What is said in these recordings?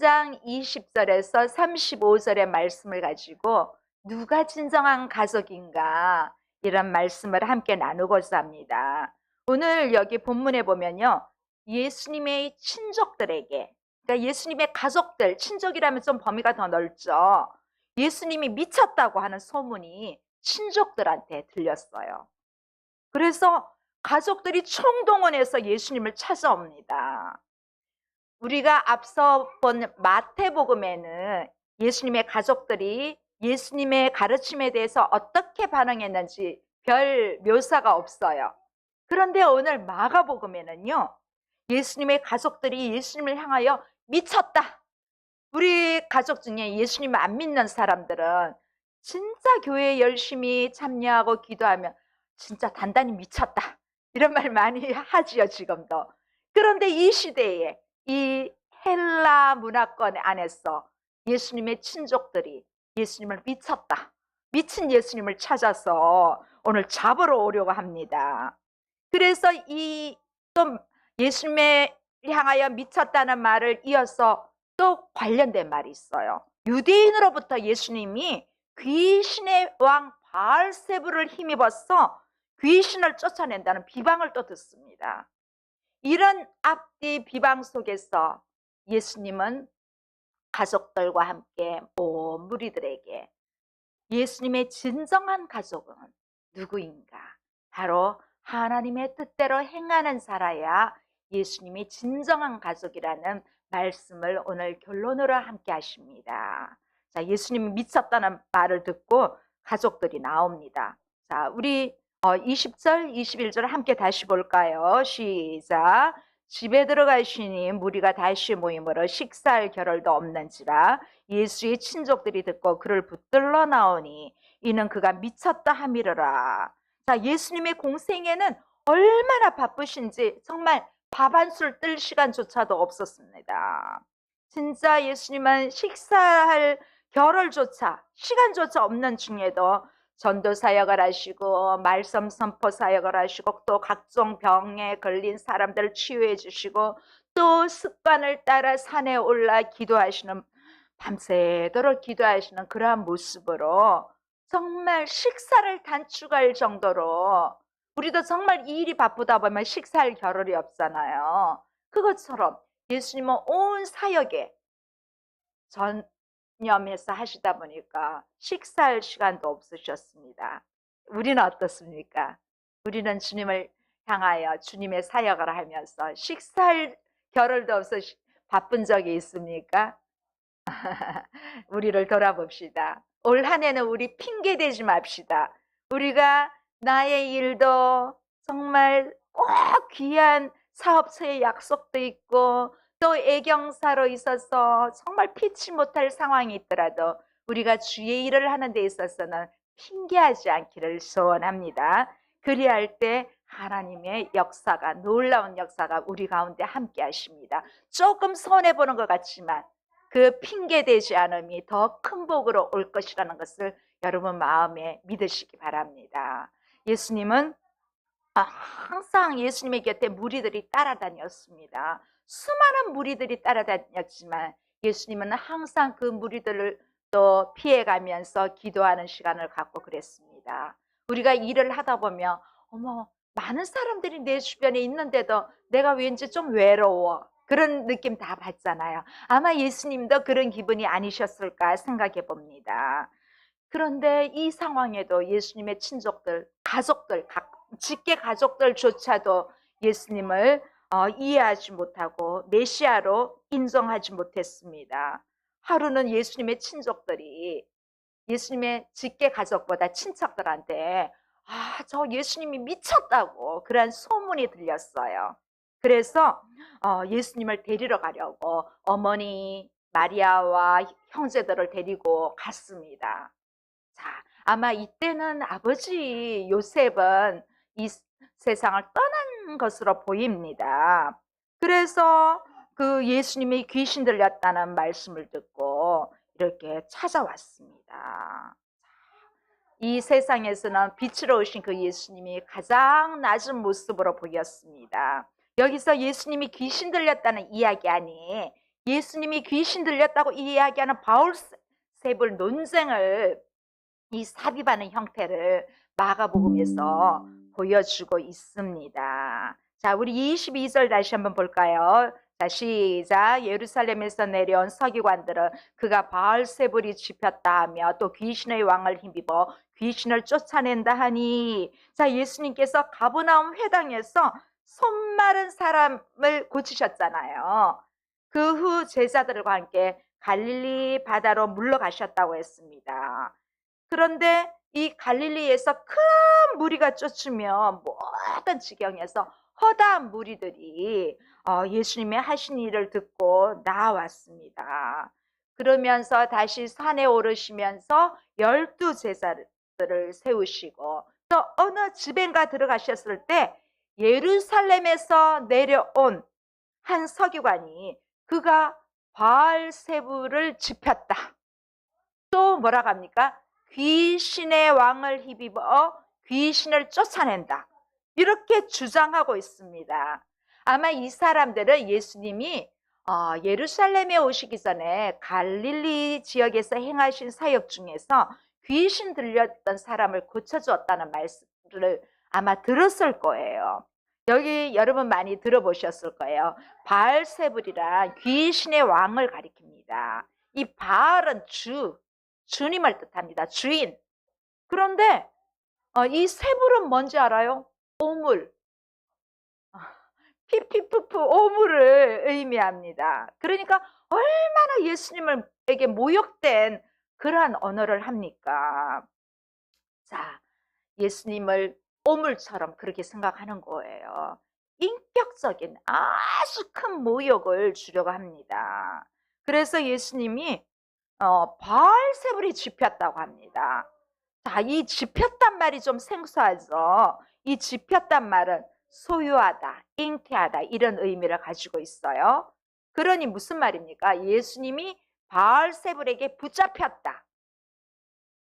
10장 20절에서 35절의 말씀을 가지고 누가 진정한 가족인가 이런 말씀을 함께 나누고자 합니다. 오늘 여기 본문에 보면요, 예수님의 친족들에게, 그러니까 예수님의 가족들, 친족이라면 좀 범위가 더 넓죠. 예수님이 미쳤다고 하는 소문이 친족들한테 들렸어요. 그래서 가족들이 총동원해서 예수님을 찾아옵니다. 우리가 앞서 본 마태복음에는 예수님의 가족들이 예수님의 가르침에 대해서 어떻게 반응했는지 별 묘사가 없어요. 그런데 오늘 마가복음에는요, 예수님의 가족들이 예수님을 향하여 미쳤다. 우리 가족 중에 예수님을 안 믿는 사람들은 진짜 교회에 열심히 참여하고 기도하면 진짜 단단히 미쳤다, 이런 말 많이 하지요, 지금도. 그런데 이 시대에 이 헬라 문화권 안에서 예수님의 친족들이 예수님을 미쳤다, 미친 예수님을 찾아서 오늘 잡으러 오려고 합니다. 그래서 이 또 예수님을 향하여 미쳤다는 말을 이어서 또 관련된 말이 있어요. 유대인으로부터 예수님이 귀신의 왕 바알세부를 힘입어서 귀신을 쫓아낸다는 비방을 또 듣습니다. 이런 앞뒤 비방 속에서 예수님은 가족들과 함께 온 무리들에게 예수님의 진정한 가족은 누구인가? 바로 하나님의 뜻대로 행하는 자라야 예수님이 진정한 가족이라는 말씀을 오늘 결론으로 함께 하십니다. 자, 예수님이 미쳤다는 말을 듣고 가족들이 나옵니다. 자, 우리 20절, 21절 함께 다시 볼까요? 시작. 집에 들어가시니 무리가 다시 모임으로 식사할 겨를도 없는지라 예수의 친족들이 듣고 그를 붙들러 나오니 이는 그가 미쳤다 함이러라. 자, 예수님의 공생애는 얼마나 바쁘신지 정말 밥 한 술 뜰 시간조차도 없었습니다. 진짜 예수님은 식사할 겨를조차, 시간조차 없는 중에도 전도 사역을 하시고 말씀 선포 사역을 하시고 또 각종 병에 걸린 사람들을 치유해 주시고 또 습관을 따라 산에 올라 기도하시는, 밤새도록 기도하시는 그러한 모습으로 정말 식사를 단축할 정도로, 우리도 정말 이 일이 바쁘다 보면 식사할 겨를이 없잖아요. 그것처럼 예수님은 온 사역에 전념해서 하시다 보니까 식사할 시간도 없으셨습니다. 우리는 어떻습니까? 우리는 주님을 향하여 주님의 사역을 하면서 식사할 겨를도 없어 바쁜 적이 있습니까? 우리를 돌아봅시다. 올 한 해는 우리 핑계대지 맙시다. 우리가 나의 일도 정말 꼭 귀한 사업처의 약속도 있고 또 애경사로 있어서 정말 피치 못할 상황이 있더라도 우리가 주의 일을 하는 데 있어서는 핑계하지 않기를 소원합니다. 그리할 때 하나님의 역사가, 놀라운 역사가 우리 가운데 함께 하십니다. 조금 손해보는 것 같지만 그 핑계대지 않음이 더 큰 복으로 올 것이라는 것을 여러분 마음에 믿으시기 바랍니다. 예수님은 항상 예수님의 곁에 무리들이 따라다녔습니다. 수많은 무리들이 따라다녔지만 예수님은 항상 그 무리들을 또 피해가면서 기도하는 시간을 갖고 그랬습니다. 우리가 일을 하다 보면 어머, 많은 사람들이 내 주변에 있는데도 내가 왠지 좀 외로워, 그런 느낌 다 받잖아요. 아마 예수님도 그런 기분이 아니셨을까 생각해 봅니다. 그런데 이 상황에도 예수님의 친족들, 가족들, 직계 가족들조차도 예수님을 이해하지 못하고 메시아로 인정하지 못했습니다. 하루는 예수님의 친족들이 예수님의 직계 가족보다 친척들한테 저 예수님이 미쳤다고 그런 소문이 들렸어요. 그래서 예수님을 데리러 가려고 어머니 마리아와 형제들을 데리고 갔습니다. 자, 아마 이때는 아버지 요셉은 이 세상을 떠난 것으로 보입니다. 그래서 그 예수님이 귀신 들렸다는 말씀을 듣고 이렇게 찾아왔습니다. 이 세상에서는 빛으로 오신 그 예수님이 가장 낮은 모습으로 보였습니다. 여기서 예수님이 귀신 들렸다는 이야기 아니, 예수님이 귀신 들렸다고 이야기하는 바울세불 논쟁을, 이 삽입하는 형태를 마가복음에서 보여주고 있습니다. 자, 우리 22절 다시 한번 볼까요? 자, 시작. 예루살렘에서 내려온 서기관들은 그가 바알세불이 짚혔다 하며 또 귀신의 왕을 힘입어 귀신을 쫓아낸다 하니, 자, 예수님께서 가버나움 회당에서 손 마른 사람을 고치셨잖아요. 그 후 제자들과 함께 갈릴리 바다로 물러가셨다고 했습니다. 그런데 이 갈릴리에서 큰 무리가 쫓으며 모든 지경에서 허다한 무리들이 예수님의 하신 일을 듣고 나왔습니다. 그러면서 다시 산에 오르시면서 12 제자들을 세우시고 또 어느 집엔가 들어가셨을 때 예루살렘에서 내려온 한 서기관이 그가 바알세불을 짚혔다. 또 뭐라고 합니까? 귀신의 왕을 힘입어 귀신을 쫓아낸다. 이렇게 주장하고 있습니다. 아마 이 사람들은 예수님이 예루살렘에 오시기 전에 갈릴리 지역에서 행하신 사역 중에서 귀신 들렸던 사람을 고쳐주었다는 말씀을 아마 들었을 거예요. 여기 여러분 많이 들어보셨을 거예요. 바알세불이란 귀신의 왕을 가리킵니다. 이 바알은 주님을 뜻합니다. 주인. 그런데 이 세불은 뭔지 알아요? 오물. 피피푸푸 오물을 의미합니다. 그러니까 얼마나 예수님에게 모욕된 그러한 언어를 합니까? 자, 예수님을 오물처럼 그렇게 생각하는 거예요. 인격적인 아주 큰 모욕을 주려고 합니다. 그래서 예수님이 바알세불이 짚혔다고 합니다. 자, 이 짚혔단 말이 좀 생소하죠. 이 짚혔단 말은 소유하다, 잉태하다 이런 의미를 가지고 있어요. 그러니 무슨 말입니까? 예수님이 바알세불에게 붙잡혔다.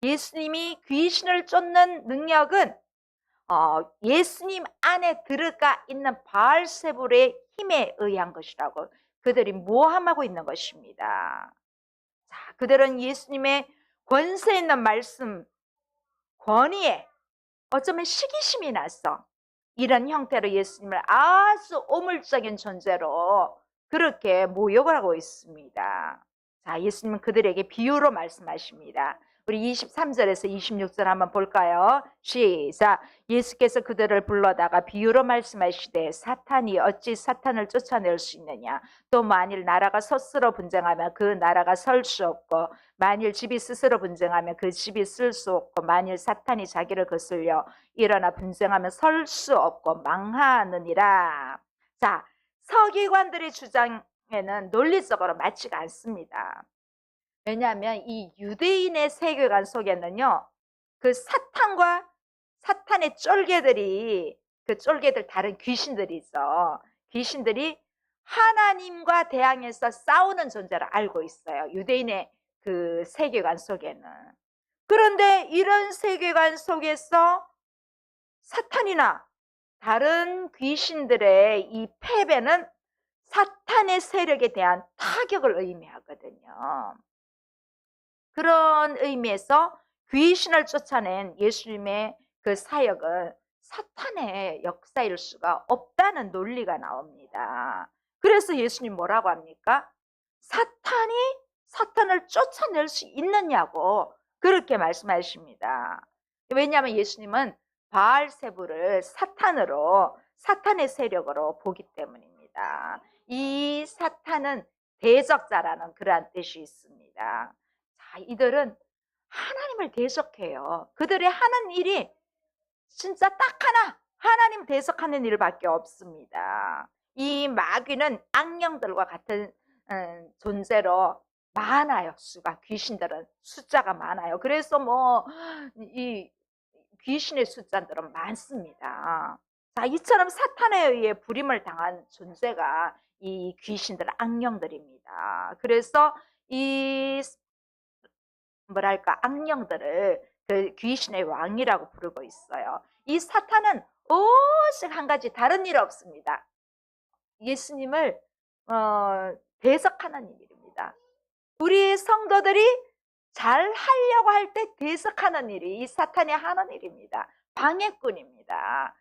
예수님이 귀신을 쫓는 능력은 예수님 안에 들어가 있는 바알세불의 힘에 의한 것이라고 그들이 모함하고 있는 것입니다. 자, 그들은 예수님의 권세 있는 말씀, 권위에 어쩌면 시기심이 나서 이런 형태로 예수님을 아주 오물적인 존재로 그렇게 모욕을 하고 있습니다. 자, 예수님은 그들에게 비유로 말씀하십니다. 우리 23절에서 26절 한번 볼까요? 시작. 예수께서 그들을 불러다가 비유로 말씀하시되 사탄이 어찌 사탄을 쫓아낼 수 있느냐? 또 만일 나라가 스스로 분쟁하면 그 나라가 설 수 없고 만일 집이 스스로 분쟁하면 그 집이 쓸 수 없고 만일 사탄이 자기를 거슬려 일어나 분쟁하면 설 수 없고 망하느니라. 자, 서기관들의 주장에는 논리적으로 맞지가 않습니다. 왜냐하면 이 유대인의 세계관 속에는요, 그 사탄과 사탄의 쫄개들이, 그 쫄개들 다른 귀신들이 있어. 귀신들이 하나님과 대항해서 싸우는 존재를 알고 있어요. 유대인의 그 세계관 속에는. 그런데 이런 세계관 속에서 사탄이나 다른 귀신들의 이 패배는 사탄의 세력에 대한 타격을 의미하거든요. 그런 의미에서 귀신을 쫓아낸 예수님의 그 사역은 사탄의 역사일 수가 없다는 논리가 나옵니다. 그래서 예수님 뭐라고 합니까? 사탄이 사탄을 쫓아낼 수 있느냐고 그렇게 말씀하십니다. 왜냐하면 예수님은 바알세불을 사탄으로, 사탄의 세력으로 보기 때문입니다. 이 사탄은 대적자라는 그러한 뜻이 있습니다. 자, 이들은 하나님을 대적해요. 그들이 하는 일이 진짜 딱 하나, 하나님 대적하는 일밖에 없습니다. 이 마귀는 악령들과 같은 존재로 많아요. 수가, 귀신들은 숫자가 많아요. 그래서 이 귀신의 숫자들은 많습니다. 자, 이처럼 사탄에 의해 부림을 당한 존재가 이 귀신들, 악령들입니다. 그래서 이 악령들을 그 귀신의 왕이라고 부르고 있어요. 이 사탄은 오직 한 가지 다른 일 없습니다. 예수님을 대적하는 일입니다. 우리 성도들이 잘 하려고 할 때 대적하는 일이 이 사탄이 하는 일입니다. 방해꾼입니다.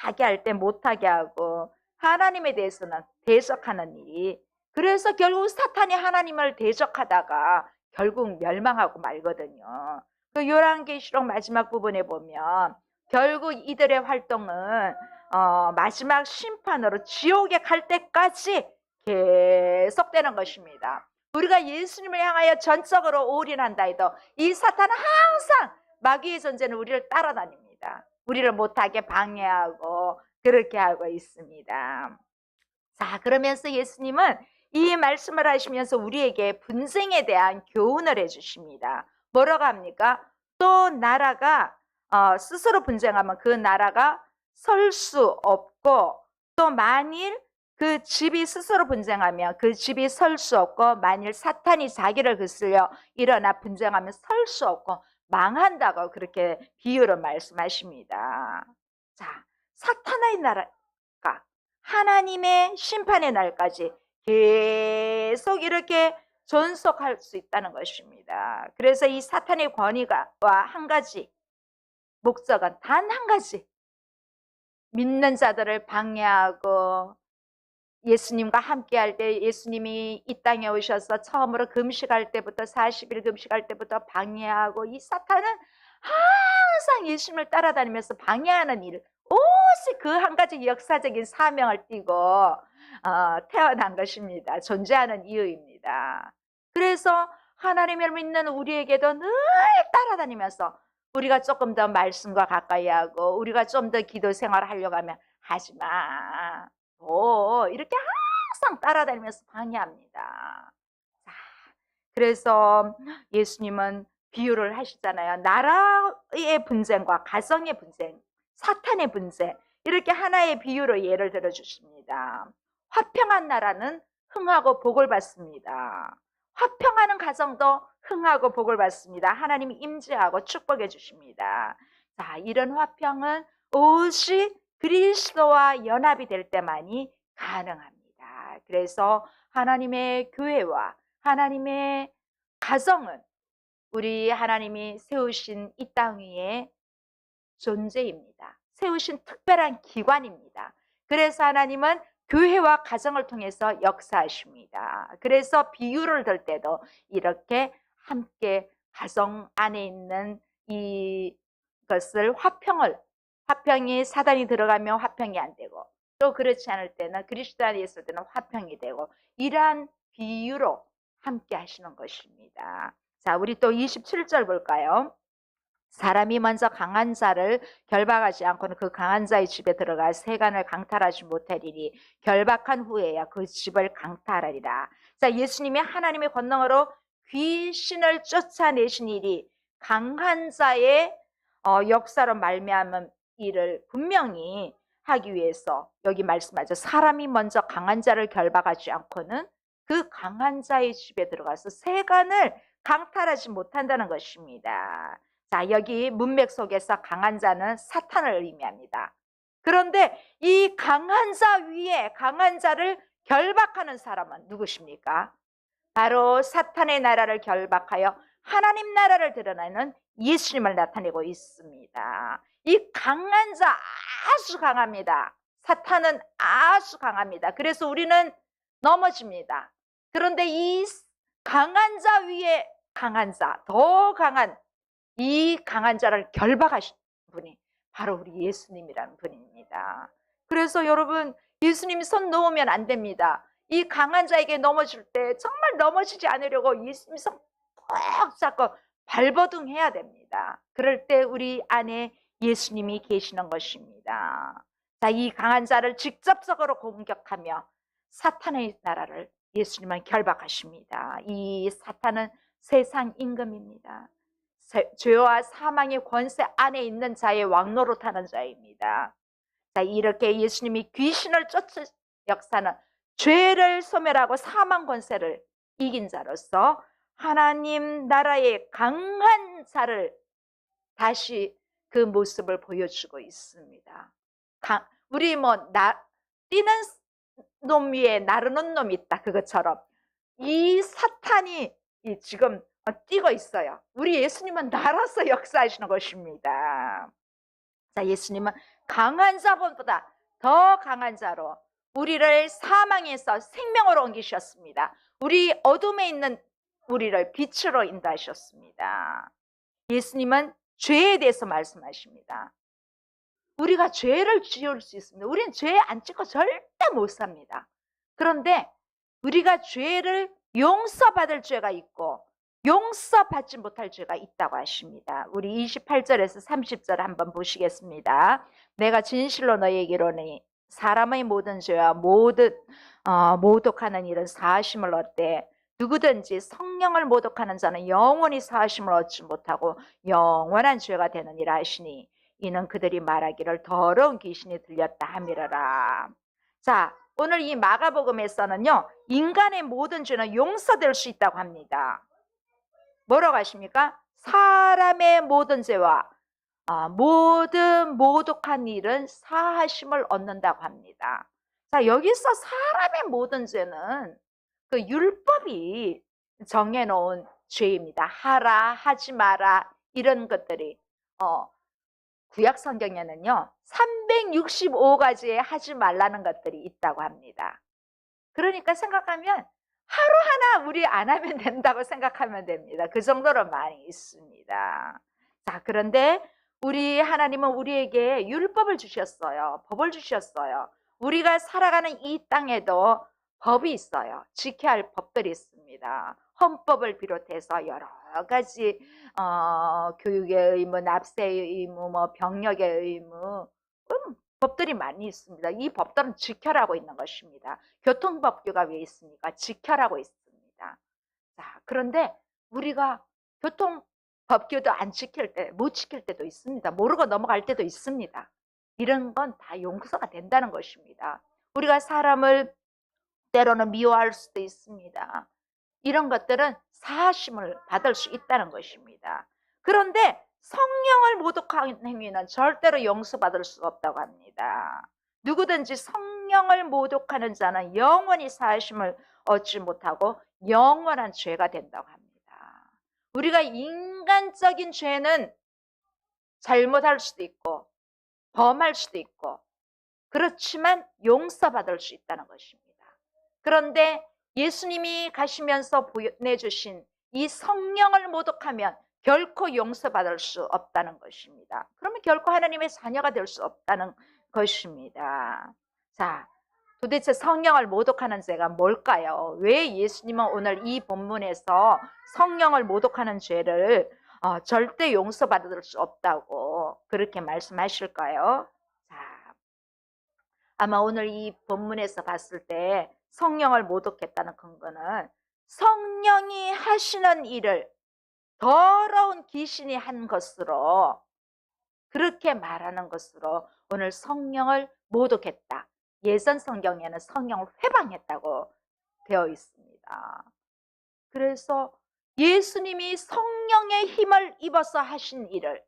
하게 할 때 못하게 하고 하나님에 대해서는 대적하는 일이, 그래서 결국 사탄이 하나님을 대적하다가 결국 멸망하고 말거든요. 그 요한계시록 마지막 부분에 보면 결국 이들의 활동은 마지막 심판으로 지옥에 갈 때까지 계속되는 것입니다. 우리가 예수님을 향하여 전적으로 올인한다 해도 이 사탄은 항상 마귀의 존재는 우리를 따라다닙니다. 우리를 못하게 방해하고 그렇게 하고 있습니다. 자, 그러면서 예수님은 이 말씀을 하시면서 우리에게 분쟁에 대한 교훈을 해주십니다. 뭐라고 합니까? 또 나라가 스스로 분쟁하면 그 나라가 설 수 없고, 또 만일 그 집이 스스로 분쟁하면 그 집이 설 수 없고, 만일 사탄이 자기를 거슬려 일어나 분쟁하면 설 수 없고 망한다고 그렇게 비유로 말씀하십니다. 자, 사탄의 나라가 하나님의 심판의 날까지 계속 이렇게 존속할 수 있다는 것입니다. 그래서 이 사탄의 권위와 한 가지 목적은 단 한 가지, 믿는 자들을 방해하고, 예수님과 함께 할 때 예수님이 이 땅에 오셔서 처음으로 금식할 때부터 40일 금식할 때부터 방해하고, 이 사탄은 항상 예수님을 따라다니면서 방해하는 일, 오직 그 한 가지 역사적인 사명을 띠고 태어난 것입니다. 존재하는 이유입니다. 그래서 하나님을 믿는 우리에게도 늘 따라다니면서 우리가 조금 더 말씀과 가까이 하고 우리가 좀 더 기도 생활을 하려고 하면 하지마, 이렇게 항상 따라다니면서 방해합니다. 자, 그래서 예수님은 비유를 하시잖아요. 나라의 분쟁과 가정의 분쟁, 사탄의 분쟁, 이렇게 하나의 비유로 예를 들어 주십니다. 화평한 나라는 흥하고 복을 받습니다. 화평하는 가정도 흥하고 복을 받습니다. 하나님이 임재하고 축복해 주십니다. 자, 이런 화평은 오직 그리스도와 연합이 될 때만이 가능합니다. 그래서 하나님의 교회와 하나님의 가정은 우리 하나님이 세우신 이 땅 위에 존재입니다. 세우신 특별한 기관입니다. 그래서 하나님은 교회와 가정을 통해서 역사하십니다. 그래서 비유를 들 때도 이렇게 함께 가정 안에 있는 이것을 화평이 사단이 들어가면 화평이 안 되고, 또 그렇지 않을 때는 그리스도 안에 있을 때는 화평이 되고, 이러한 비유로 함께 하시는 것입니다. 자, 우리 또 27절 볼까요? 사람이 먼저 강한 자를 결박하지 않고는 그 강한 자의 집에 들어가 세간을 강탈하지 못하리니 결박한 후에야 그 집을 강탈하리라. 자, 예수님이 하나님의 권능으로 귀신을 쫓아내신 일이 강한 자의 역사로 말미암은 일을 분명히 하기 위해서 여기 말씀하죠. 사람이 먼저 강한 자를 결박하지 않고는 그 강한 자의 집에 들어가서 세간을 강탈하지 못한다는 것입니다. 자, 여기 문맥 속에서 강한 자는 사탄을 의미합니다. 그런데 이 강한 자 위에 강한 자를 결박하는 사람은 누구십니까? 바로 사탄의 나라를 결박하여 하나님 나라를 드러내는 예수님을 나타내고 있습니다. 이 강한 자 아주 강합니다. 사탄은 아주 강합니다. 그래서 우리는 넘어집니다. 그런데 이 강한 자 위에 강한 자, 더 강한 이 강한 자를 결박하신 분이 바로 우리 예수님이라는 분입니다. 그래서 여러분, 예수님이 손 놓으면 안 됩니다. 이 강한 자에게 넘어질 때 정말 넘어지지 않으려고 예수님이 손 꼭 잡고 발버둥해야 됩니다. 그럴 때 우리 안에 예수님이 계시는 것입니다. 자, 이 강한 자를 직접적으로 공격하며 사탄의 나라를 예수님은 결박하십니다. 이 사탄은 세상 임금입니다. 죄와 사망의 권세 안에 있는 자의 왕노릇하는 자입니다. 자, 이렇게 예수님이 귀신을 쫓을 역사는 죄를 소멸하고 사망 권세를 이긴 자로서 하나님 나라의 강한 자를 다시 그 모습을 보여주고 있습니다. 우리 뛰는 놈 위에 나르는 놈이 있다, 그것처럼 이 사탄이 지금 뛰고 있어요. 우리 예수님은 날아서 역사하시는 것입니다. 자, 예수님은 강한 자보다 더 강한 자로 우리를 사망에서 생명으로 옮기셨습니다. 우리 어둠에 있는 우리를 빛으로 인도하셨습니다. 예수님은 죄에 대해서 말씀하십니다. 우리가 죄를 지을 수 있습니다. 우리는 죄 안 짓고 절대 못 삽니다. 그런데 우리가 죄를 용서받을 죄가 있고 용서받지 못할 죄가 있다고 하십니다. 우리 28절에서 30절 한번 보시겠습니다. 내가 진실로 너희에게 이르노니 사람의 모든 죄와 모든 모독하는 일은 사하심을 얻되 누구든지 성령을 모독하는 자는 영원히 사하심을 얻지 못하고 영원한 죄가 되느니라 하시니 이는 그들이 말하기를 더러운 귀신이 들렸다 함이라라. 자, 오늘 이 마가복음에서는요, 인간의 모든 죄는 용서될 수 있다고 합니다. 뭐라고 하십니까? 사람의 모든 죄와 모든 모독한 일은 사하심을 얻는다고 합니다. 자, 여기서 사람의 모든 죄는 그 율법이 정해놓은 죄입니다. 하라, 하지 마라, 이런 것들이 구약 성경에는요 365가지의 하지 말라는 것들이 있다고 합니다. 그러니까 생각하면 하루하나 우리 안 하면 된다고 생각하면 됩니다. 그 정도로 많이 있습니다. 자, 그런데 우리 하나님은 우리에게 율법을 주셨어요. 법을 주셨어요. 우리가 살아가는 이 땅에도 법이 있어요. 지켜야 할 법들이 있습니다. 헌법을 비롯해서 여러 가지 교육의 의무, 납세의 의무, 병력의 의무, 법들이 많이 있습니다. 이 법들은 지켜라고 있는 것입니다. 교통법규가 왜 있습니까? 지켜라고 있습니다. 자, 그런데 우리가 교통법규도 안 지킬 때, 못 지킬 때도 있습니다. 모르고 넘어갈 때도 있습니다. 이런 건 다 용서가 된다는 것입니다. 우리가 사람을 때로는 미워할 수도 있습니다. 이런 것들은 사하심을 받을 수 있다는 것입니다. 그런데 성령을 모독하는 행위는 절대로 용서받을 수 없다고 합니다. 누구든지 성령을 모독하는 자는 영원히 사하심을 얻지 못하고 영원한 죄가 된다고 합니다. 우리가 인간적인 죄는 잘못할 수도 있고 범할 수도 있고 그렇지만 용서받을 수 있다는 것입니다. 그런데 예수님이 가시면서 보내주신 이 성령을 모독하면 결코 용서받을 수 없다는 것입니다. 그러면 결코 하나님의 자녀가 될 수 없다는 것입니다. 자, 도대체 성령을 모독하는 죄가 뭘까요? 왜 예수님은 오늘 이 본문에서 성령을 모독하는 죄를 절대 용서받을 수 없다고 그렇게 말씀하실까요? 자, 아마 오늘 이 본문에서 봤을 때 성령을 모독했다는 근거는 성령이 하시는 일을 더러운 귀신이 한 것으로 그렇게 말하는 것으로 오늘 성령을 모독했다. 예전 성경에는 성령을 회방했다고 되어 있습니다. 그래서 예수님이 성령의 힘을 입어서 하신 일을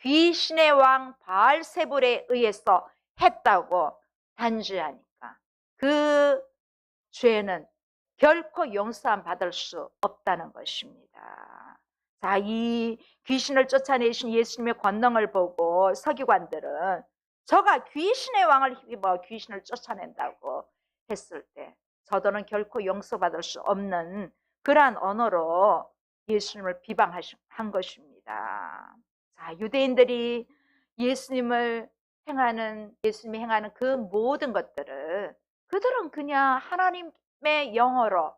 귀신의 왕 바알세불에 의해서 했다고 단죄하니까 그 죄는 결코 용서함 받을 수 없다는 것입니다. 자, 이 귀신을 쫓아내신 예수님의 권능을 보고 서기관들은 저가 귀신의 왕을 힘입어 귀신을 쫓아낸다고 했을 때 저들은 결코 용서받을 수 없는 그러한 언어로 예수님을 비방한 것입니다. 자, 유대인들이 예수님이 행하는 그 모든 것들을 그들은 그냥 하나님의 영어로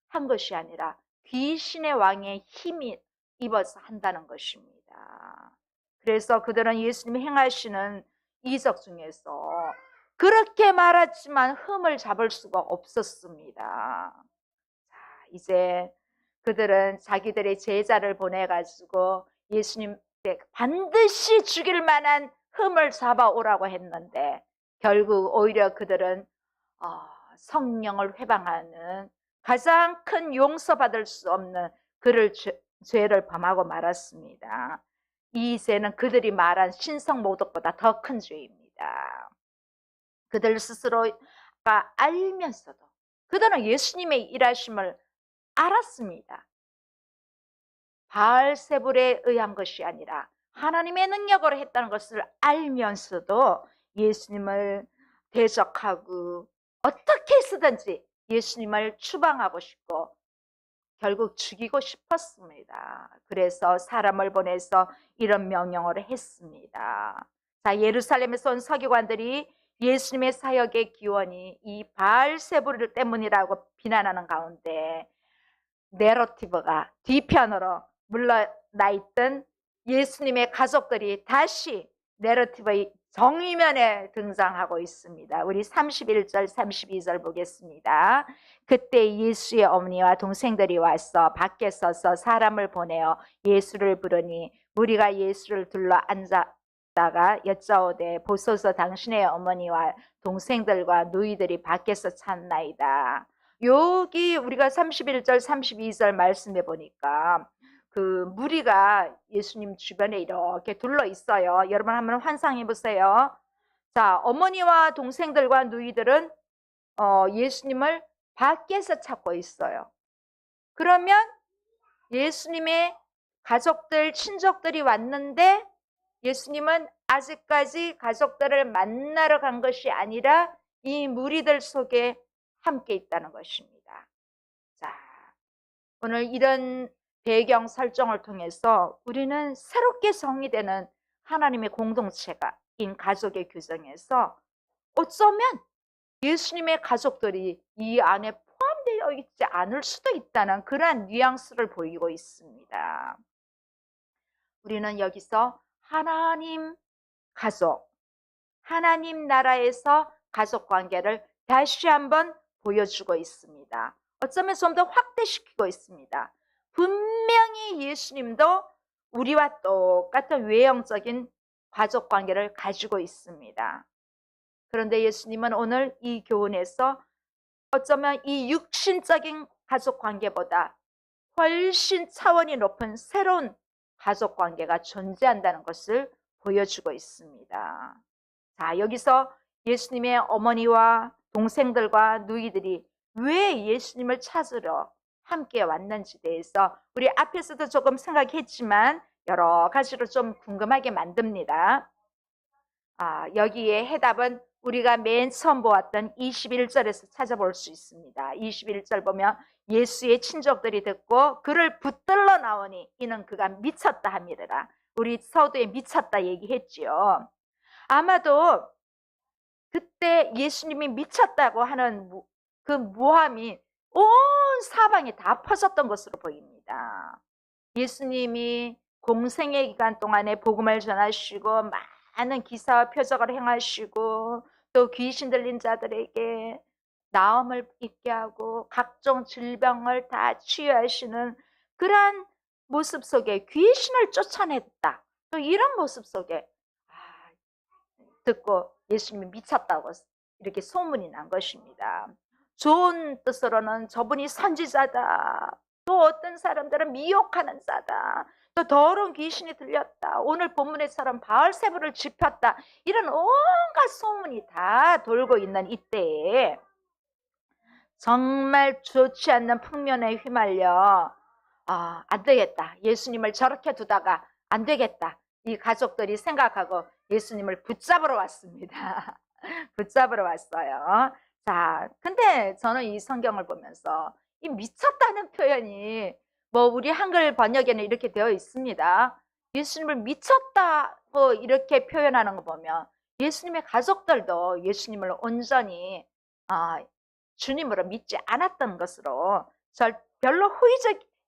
한 것이 아니라 귀신의 왕의 힘이 입어서 한다는 것입니다. 그래서 그들은 예수님이 행하시는 이적 중에서 그렇게 말했지만 흠을 잡을 수가 없었습니다. 자, 이제 그들은 자기들의 제자를 보내가지고 예수님 반드시 죽일 만한 흠을 잡아오라고 했는데 결국 오히려 그들은 성령을 회방하는 가장 큰 용서받을 수 없는 죄를 범하고 말았습니다. 이 죄는 그들이 말한 신성모독보다 더 큰 죄입니다. 그들 스스로가 알면서도 그들은 예수님의 일하심을 알았습니다. 바알세불에 의한 것이 아니라 하나님의 능력으로 했다는 것을 알면서도 예수님을 대적하고 어떻게 해서든지 예수님을 추방하고 싶고 결국 죽이고 싶었습니다. 그래서 사람을 보내서 이런 명령을 했습니다. 자, 예루살렘에서 온 서기관들이 예수님의 사역의 기원이 이 바알세불 때문이라고 비난하는 가운데 내러티브가 뒤편으로 물러나 있던 예수님의 가족들이 다시 내러티브의 정의면에 등장하고 있습니다. 우리 31절, 32절 보겠습니다. 그때 예수의 어머니와 동생들이 와서 밖에 서서 사람을 보내어 예수를 부르니 무리가 예수를 둘러 앉았다가 여짜오되 보소서 당신의 어머니와 동생들과 누이들이 밖에서 찾나이다. 여기 우리가 31절, 32절 말씀해 보니까 그 무리가 예수님 주변에 이렇게 둘러 있어요. 여러분 한번 환상해 보세요. 자, 어머니와 동생들과 누이들은 예수님을 밖에서 찾고 있어요. 그러면 예수님의 가족들, 친족들이 왔는데 예수님은 아직까지 가족들을 만나러 간 것이 아니라 이 무리들 속에 함께 있다는 것입니다. 자, 오늘 이런 배경 설정을 통해서 우리는 새롭게 정의되는 하나님의 공동체가인 가족의 규정에서 어쩌면 예수님의 가족들이 이 안에 포함되어 있지 않을 수도 있다는 그러한 뉘앙스를 보이고 있습니다. 우리는 여기서 하나님 가족, 하나님 나라에서 가족 관계를 다시 한번 보여주고 있습니다. 어쩌면 좀 더 확대시키고 있습니다. 분명히 예수님도 우리와 똑같은 외형적인 가족 관계를 가지고 있습니다. 그런데 예수님은 오늘 이 교훈에서 어쩌면 이 육신적인 가족 관계보다 훨씬 차원이 높은 새로운 가족 관계가 존재한다는 것을 보여주고 있습니다. 자, 여기서 예수님의 어머니와 동생들과 누이들이 왜 예수님을 찾으러 함께 왔는지 대해서 우리 앞에서도 조금 생각했지만 여러 가지로 좀 궁금하게 만듭니다. 여기에 해답은 우리가 맨 처음 보았던 21절에서 찾아볼 수 있습니다. 21절 보면 예수의 친족들이 듣고 그를 붙들러 나오니 이는 그가 미쳤다 함이라. 우리 서두에 미쳤다 얘기했지요. 아마도 그때 예수님이 미쳤다고 하는 그 모함이 온 사방에 다 퍼졌던 것으로 보입니다. 예수님이 공생의 기간 동안에 복음을 전하시고 많은 기사와 표적을 행하시고 또 귀신 들린 자들에게 나음을 입게 하고 각종 질병을 다 치유하시는 그러한 모습 속에 귀신을 쫓아냈다. 또 이런 모습 속에 듣고 예수님이 미쳤다고 이렇게 소문이 난 것입니다. 좋은 뜻으로는 저분이 선지자다. 또 어떤 사람들은 미혹하는 자다. 또 더러운 귀신이 들렸다. 오늘 본문에처럼 바알세불을 짚었다. 이런 온갖 소문이 다 돌고 있는 이때에 정말 좋지 않는 풍년에 휘말려 안 되겠다. 예수님을 저렇게 두다가 안 되겠다. 이 가족들이 생각하고 예수님을 붙잡으러 왔습니다. 붙잡으러 왔어요. 자, 근데 저는 이 성경을 보면서 이 미쳤다는 표현이 우리 한글 번역에는 이렇게 되어 있습니다. 예수님을 미쳤다고 이렇게 표현하는 거 보면 예수님의 가족들도 예수님을 온전히 주님으로 믿지 않았던 것으로 별로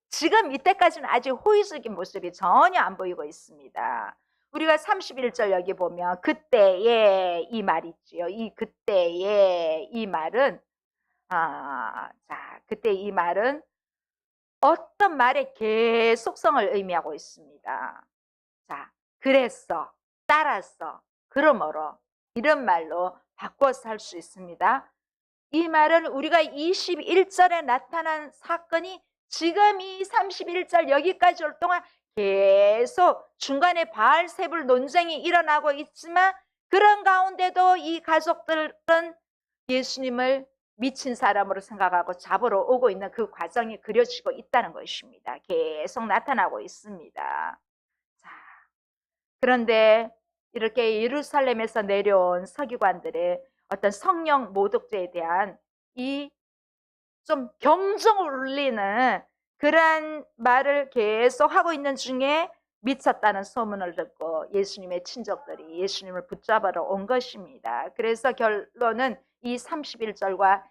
지금 이때까지는 아직 호의적인 모습이 전혀 안 보이고 있습니다. 우리가 31절 여기 보면 그때에 이 말 있지요. 이 그때에 이 말은 그때 이 말은 어떤 말의 계속성을 의미하고 있습니다. 자, 그래서, 따라서, 그러므로 이런 말로 바꿔서 할 수 있습니다. 이 말은 우리가 21절에 나타난 사건이 지금 이 31절 여기까지 올 동안 계속 중간에 바알세불 논쟁이 일어나고 있지만 그런 가운데도 이 가족들은 예수님을 미친 사람으로 생각하고 잡으러 오고 있는 그 과정이 그려지고 있다는 것입니다. 계속 나타나고 있습니다. 자, 그런데 이렇게 예루살렘에서 내려온 서기관들의 어떤 성령 모독죄에 대한 이 좀 경종을 울리는 그러한 말을 계속 하고 있는 중에 미쳤다는 소문을 듣고 예수님의 친족들이 예수님을 붙잡으러 온 것입니다. 그래서 결론은 이 31절과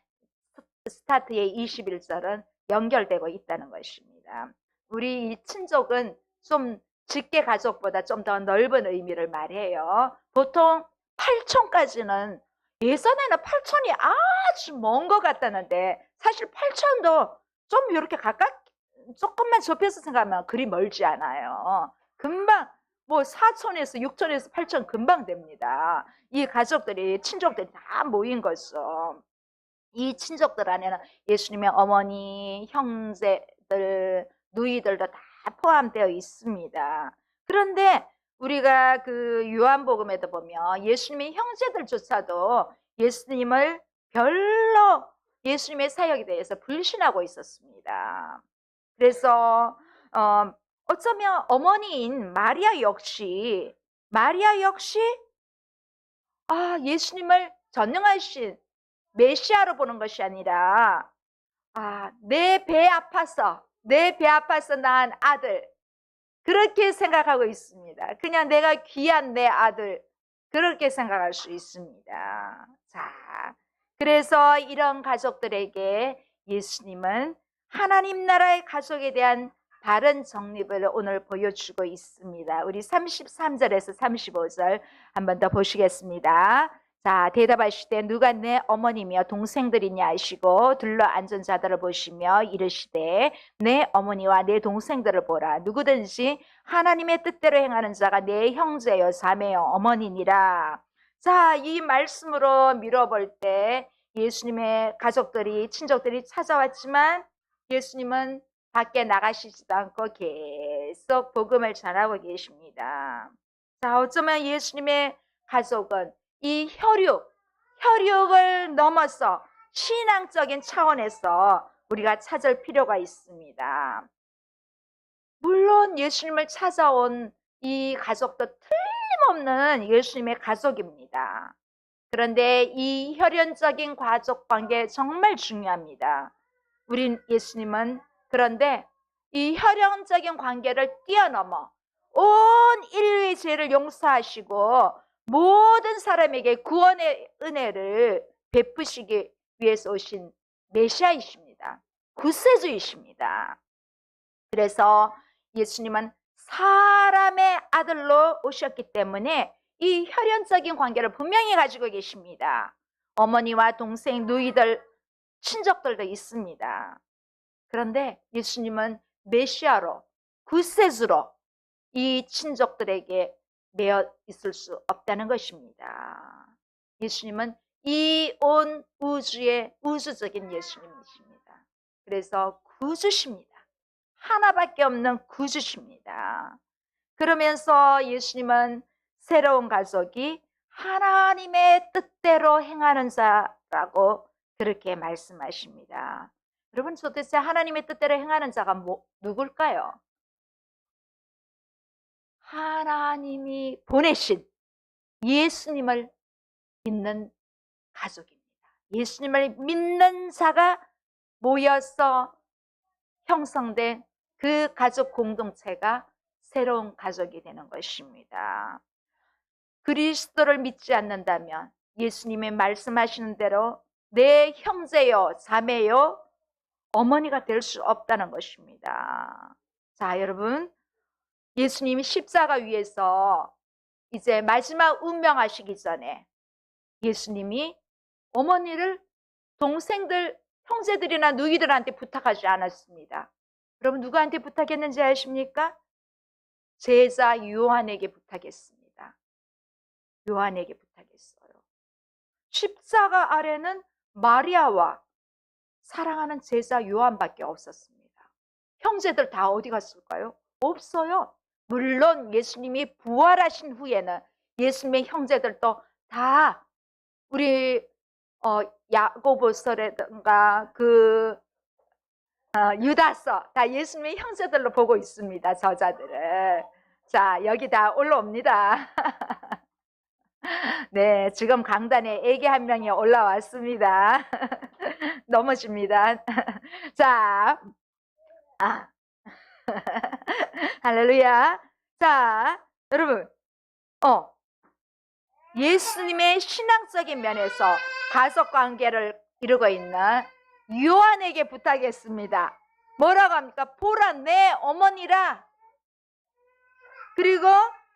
스타트의 21절은 연결되고 있다는 것입니다. 우리 이 친족은 좀 직계 가족보다 좀 더 넓은 의미를 말해요. 보통 8촌까지는, 예전에는 8촌이 아주 먼 것 같다는데 사실 8촌도 좀 이렇게 조금만 좁혀서 생각하면 그리 멀지 않아요. 금방 뭐 4촌에서 6촌에서 8촌 금방 됩니다. 이 가족들이, 친족들이 다 모인 거죠. 이 친족들 안에는 예수님의 어머니, 형제들, 누이들도 다 포함되어 있습니다. 그런데 우리가 그 요한복음에도 보면 예수님의 형제들조차도 예수님을 별로, 예수님의 사역에 대해서 불신하고 있었습니다. 그래서 어쩌면 어머니인 마리아 역시 예수님을 전능하신 메시아로 보는 것이 아니라 내 배 아파서 낳은 아들, 그렇게 생각하고 있습니다. 그냥 내가 귀한 내 아들, 그렇게 생각할 수 있습니다. 자, 그래서 이런 가족들에게 예수님은 하나님 나라의 가족에 대한 다른 정립을 오늘 보여주고 있습니다. 우리 33절에서 35절 한 번 더 보시겠습니다. 자, 대답하실 때 누가 내 어머니며 동생들이냐 하시고 둘러앉은 자들을 보시며 이르시되 내 어머니와 내 동생들을 보라. 누구든지 하나님의 뜻대로 행하는 자가 내 형제여 자매여 어머니니라. 자, 이 말씀으로 밀어볼 때 예수님의 가족들이, 친족들이 찾아왔지만 예수님은 밖에 나가시지도 않고 계속 복음을 전하고 계십니다. 자, 어쩌면 예수님의 가족은 이 혈육을 넘어서 신앙적인 차원에서 우리가 찾을 필요가 있습니다. 물론 예수님을 찾아온 이 가족도 틀림없는 예수님의 가족입니다. 그런데 이 혈연적인 가족 관계 정말 중요합니다. 우린 예수님은 그런데 이 혈연적인 관계를 뛰어넘어 온 인류의 죄를 용서하시고 모든 사람에게 구원의 은혜를 베푸시기 위해서 오신 메시아이십니다. 구세주이십니다. 그래서 예수님은 사람의 아들로 오셨기 때문에 이 혈연적인 관계를 분명히 가지고 계십니다. 어머니와 동생, 누이들, 친족들도 있습니다. 그런데 예수님은 메시아로, 구세주로 이 친족들에게 매여 있을 수 없다는 것입니다. 예수님은 이 온 우주의 우주적인 예수님이십니다. 그래서 구주십니다. 하나밖에 없는 구주십니다. 그러면서 예수님은 새로운 가족이 하나님의 뜻대로 행하는 자라고 그렇게 말씀하십니다. 여러분, 도대체 하나님의 뜻대로 행하는 자가 누굴까요? 하나님이 보내신 예수님을 믿는 가족입니다. 예수님을 믿는 자가 모여서 형성된 그 가족 공동체가 새로운 가족이 되는 것입니다. 그리스도를 믿지 않는다면 예수님이 말씀하시는 대로 내 형제요, 자매요, 어머니가 될 수 없다는 것입니다. 자, 여러분, 예수님이 십자가 위에서 이제 마지막 운명하시기 전에 예수님이 어머니를 동생들, 형제들이나 누이들한테 부탁하지 않았습니다. 여러분, 누구한테 부탁했는지 아십니까? 제자 요한에게 부탁했습니다. 요한에게 부탁했어요. 십자가 아래는 마리아와 사랑하는 제자 요한밖에 없었습니다. 형제들 다 어디 갔을까요? 없어요. 물론 예수님이 부활하신 후에는 예수님의 형제들도 다 우리 야고보서라든가 유다서 다 예수님의 형제들로 보고 있습니다. 저자들을. 자, 여기 다 올라옵니다. 네, 지금 강단에 애기 한 명이 올라왔습니다. 넘어집니다. 자, 할렐루야. 자, 여러분, 예수님의 신앙적인 면에서 가족 관계를 이루고 있는 요한에게 부탁했습니다. 뭐라고 합니까? 보라, 내 어머니라. 그리고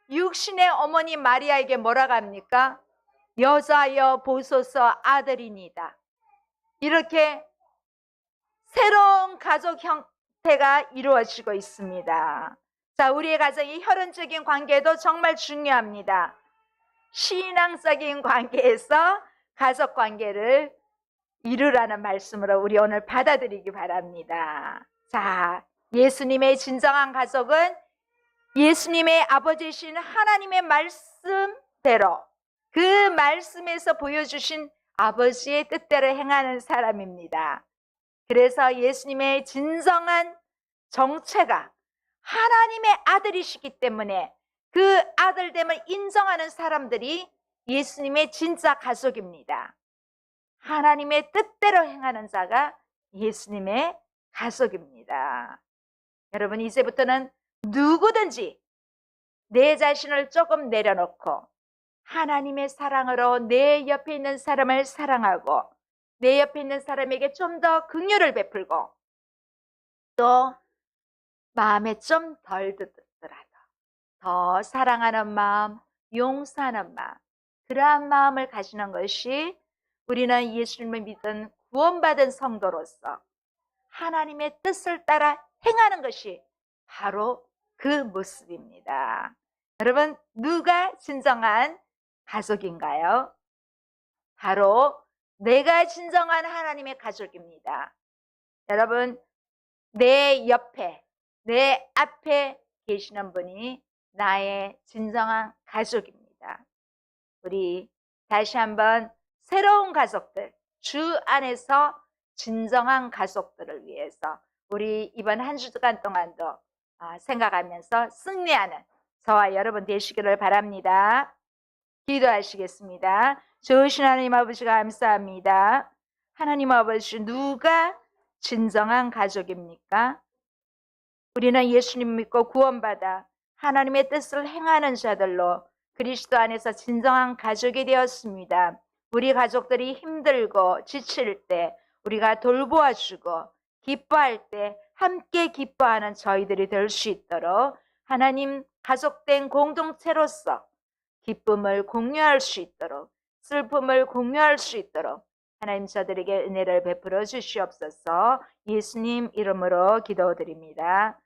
육신의 어머니 마리아에게 뭐라고 합니까? 여자여 보소서 아들이니다. 이렇게 새로운 가족 형태가 이루어지고 있습니다. 자, 우리의 가정의 혈연적인 관계도 정말 중요합니다. 신앙적인 관계에서 가족 관계를 이루라는 말씀으로 우리 오늘 받아들이기 바랍니다. 자, 예수님의 진정한 가족은 예수님의 아버지이신 하나님의 말씀대로 그 말씀에서 보여주신 아버지의 뜻대로 행하는 사람입니다. 그래서 예수님의 진정한 정체가 하나님의 아들이시기 때문에 그 아들됨을 인정하는 사람들이 예수님의 진짜 가족입니다. 하나님의 뜻대로 행하는 자가 예수님의 가족입니다. 여러분, 이제부터는 누구든지 내 자신을 조금 내려놓고 하나님의 사랑으로 내 옆에 있는 사람을 사랑하고 내 옆에 있는 사람에게 좀 더 긍휼을 베풀고 또 마음에 좀 덜 들더라도 더 사랑하는 마음, 용서하는 마음, 그러한 마음을 가지는 것이 우리는 예수님을 믿은 구원받은 성도로서 하나님의 뜻을 따라 행하는 것이 바로 그 모습입니다. 여러분, 누가 진정한 가족인가요? 바로 내가 진정한 하나님의 가족입니다. 여러분, 내 옆에, 내 앞에 계시는 분이 나의 진정한 가족입니다. 우리 다시 한번 새로운 가족들, 주 안에서 진정한 가족들을 위해서 우리 이번 한 주간 동안도 생각하면서 승리하는 저와 여러분 되시기를 바랍니다. 기도하시겠습니다. 좋으신 하나님 아버지 감사합니다. 하나님 아버지, 누가 진정한 가족입니까? 우리는 예수님 믿고 구원받아 하나님의 뜻을 행하는 자들로 그리스도 안에서 진정한 가족이 되었습니다. 우리 가족들이 힘들고 지칠 때 우리가 돌보아주고 기뻐할 때 함께 기뻐하는 저희들이 될 수 있도록 하나님 가족된 공동체로서 기쁨을 공유할 수 있도록 슬픔을 공유할 수 있도록 하나님 저들에게 은혜를 베풀어 주시옵소서. 예수님 이름으로 기도드립니다.